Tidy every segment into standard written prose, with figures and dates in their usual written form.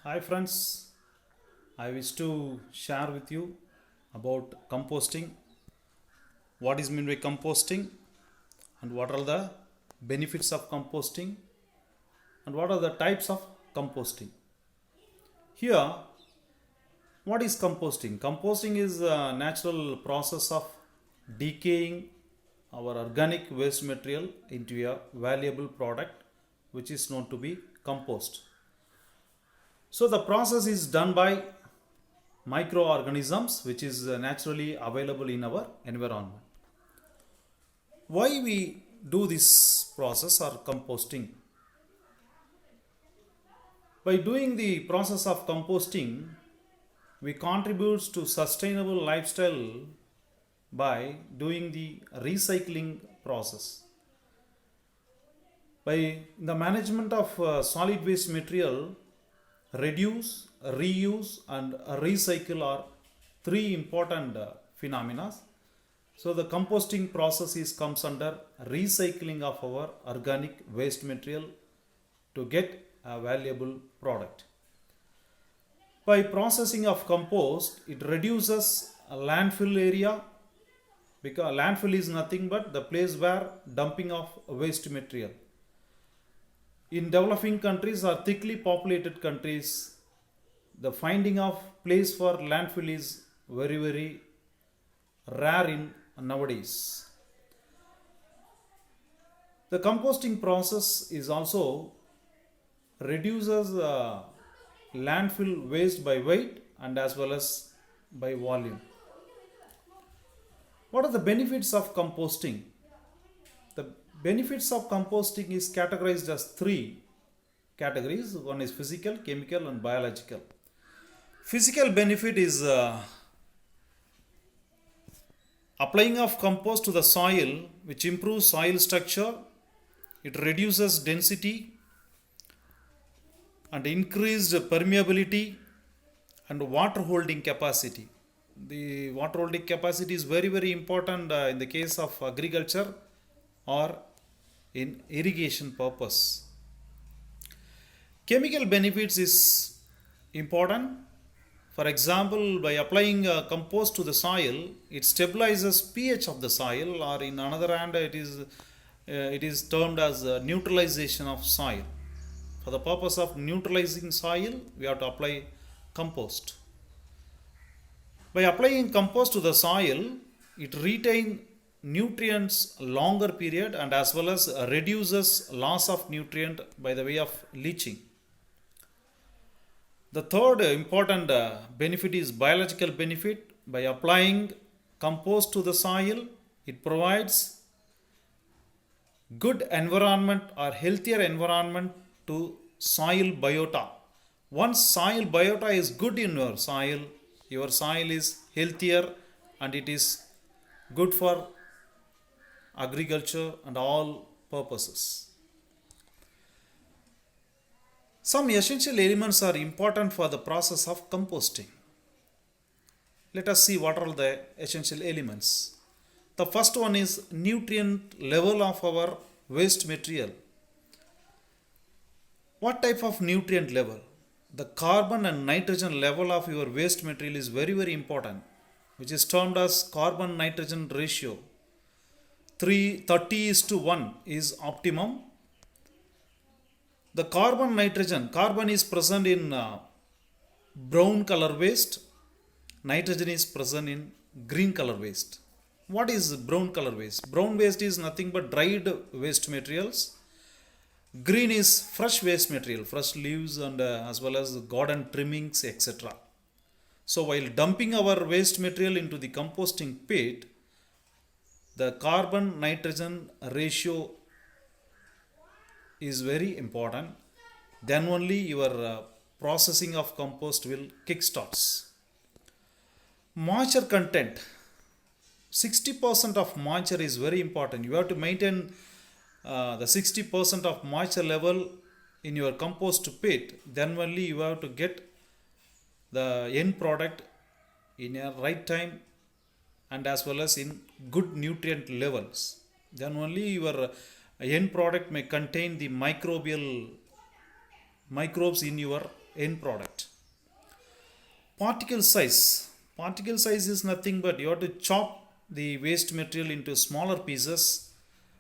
Hi friends, I wish to share with you about composting. What is meant by composting and what are the benefits of composting and what are the types of composting. Here, what is composting? Composting is a natural process of decaying our organic waste material into a valuable product which is known to be compost. So the process is done by microorganisms which is naturally available in our environment. Why we do this process or composting? By doing the process of composting, we contribute to sustainable lifestyle by doing the recycling process. By the management of solid waste material, reduce, reuse and recycle are three important phenomena. So the composting process comes under recycling of our organic waste material to get a valuable product. By processing of compost, it reduces a landfill area because landfill is nothing but the place where dumping of waste material. In developing countries or thickly populated countries, the finding of place for landfill is very rare in nowadays. The composting process is also reduces landfill waste by weight and as well as by volume. What are the benefits of composting? The benefits of composting is categorized as three categories. One is physical, chemical and biological. Physical benefit is applying of compost to the soil which improves soil structure, it reduces density and increased permeability and water holding capacity. The water holding capacity is very important in the case of agriculture or in irrigation purpose. Chemical benefits is important. For example, by applying compost to the soil, it stabilizes pH of the soil, or in another hand, it is termed as neutralization of soil. For the purpose of neutralizing soil, we have to apply compost. By applying compost to the soil, it retains nutrients longer period and as well as reduces loss of nutrient by the way of leaching. The third important benefit is biological benefit. By applying compost to the soil, it provides good environment or healthier environment to soil biota. Once soil biota is good in your soil is healthier and it is good for agriculture and all purposes. Some essential elements are important for the process of composting. Let us see what are the essential elements. The first one is nutrient level of our waste material. What type of nutrient level? The carbon and nitrogen level of your waste material is very important, which is termed as carbon nitrogen ratio. 30:1 is optimum. The carbon is present in brown color waste, nitrogen is present in green color waste. What is brown color waste? Brown waste is nothing but dried waste materials. Green is fresh waste material, fresh leaves and as well as garden trimmings, etc. So while dumping our waste material into the composting pit, the carbon nitrogen ratio is very important. Then only your processing of compost will kickstarts. Moisture content. 60% of moisture is very important. You have to maintain the 60% of moisture level in your compost pit. Then only you have to get the end product in a right time and as well as in good nutrient levels. Then only your end product may contain the microbes in your end product. Particle size is nothing but you have to chop the waste material into smaller pieces.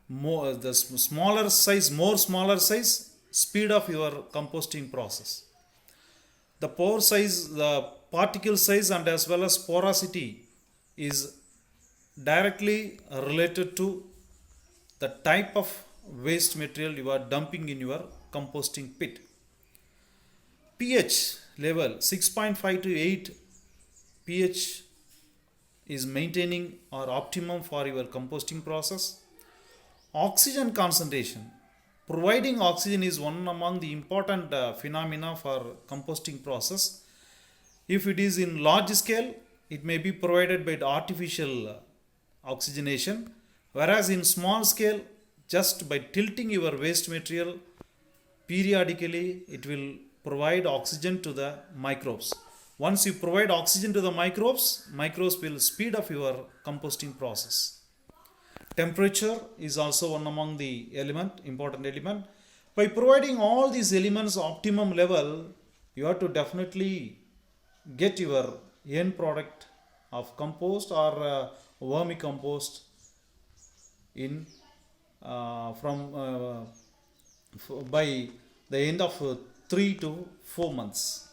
More the smaller size, speed of your composting process. The pore size, the particle size, and as well as porosity is directly related to the type of waste material you are dumping in your composting pit. pH level 6.5 to 8 pH is maintaining or optimum for your composting process. Oxygen concentration. Providing oxygen is one among the important phenomena for composting process. If it is in large scale, it may be provided by the artificial oxygenation, whereas in small scale, just by tilting your waste material periodically, it will provide oxygen to the microbes. Once you provide oxygen to the microbes will speed up your composting process. Temperature is also one among the important element. By providing all these elements optimum level, you have to definitely get your end product of compost or vermicompost in by the end of 3 to 4 months.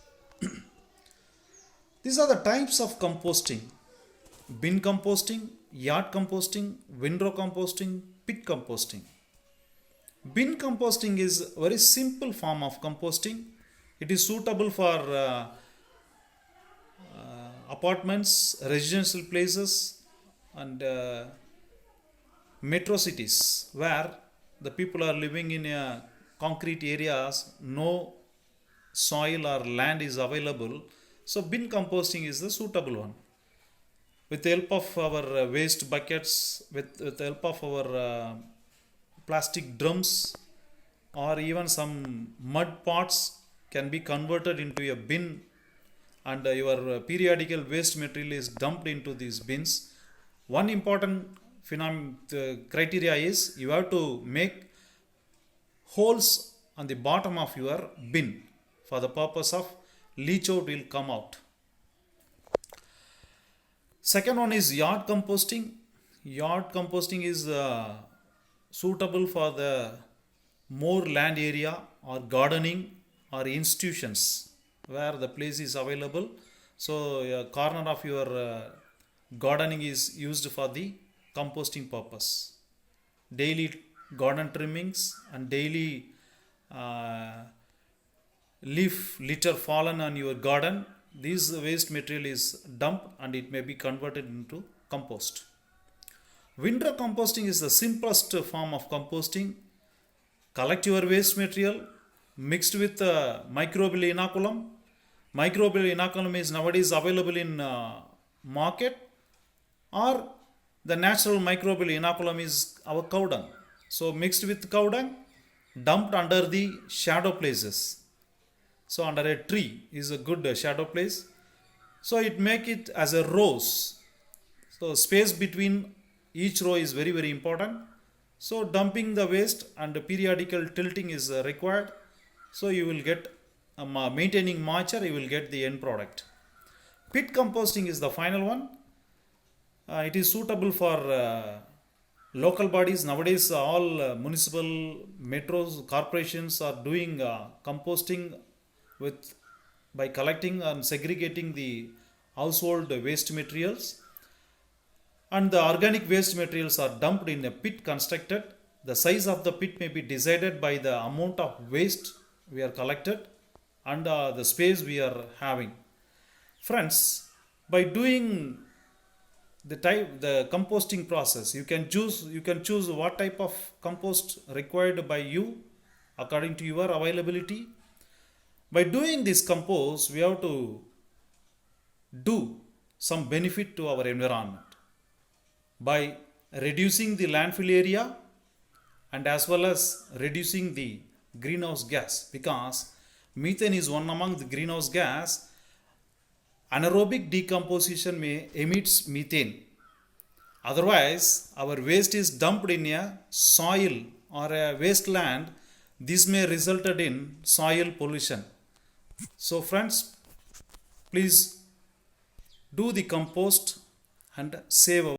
These are the types of composting: bin composting, yard composting, windrow composting, pit composting. Bin composting is a very simple form of composting. It is suitable for apartments, residential places, and metro cities where the people are living in concrete areas, no soil or land is available. So bin composting is the suitable one. With the help of our waste buckets, with the help of our plastic drums, or even some mud pots can be converted into a bin, and your periodical waste material is dumped into these bins. One important criteria is you have to make holes on the bottom of your bin for the purpose of leach out will come out. Second one is yard composting. Yard composting is suitable for the more land area or gardening or institutions where the place is available. So a corner of your gardening is used for the composting purpose. Daily garden trimmings and daily leaf litter fallen on your garden, this waste material is dumped and it may be converted into compost. Windrow composting is the simplest form of composting. Collect your waste material mixed with microbial inoculum. Microbial inoculum is nowadays available in market, or the natural microbial inoculum is our cow dung. So mixed with cow dung, dumped under the shadow places. So under a tree is a good shadow place. So it make it as a rows. So space between each row is very, very important. So dumping the waste and periodical tilting is required. So you will get maintaining moisture, you will get the end product. Pit composting is the final one. It is suitable for local bodies. Nowadays all municipal metros, corporations are doing composting by collecting and segregating the household waste materials, and the organic waste materials are dumped in a pit constructed. The size of the pit may be decided by the amount of waste we are collected and the space we are having. Friends, by doing the composting process, you can choose what type of compost required by you according to your availability. By doing this compost, we have to do some benefit to our environment by reducing the landfill area and as well as reducing the greenhouse gas, because methane is one among the greenhouse gas. Anaerobic decomposition may emits methane. Otherwise, our waste is dumped in a soil or a wasteland. This may result in soil pollution. So friends, please do the compost and save our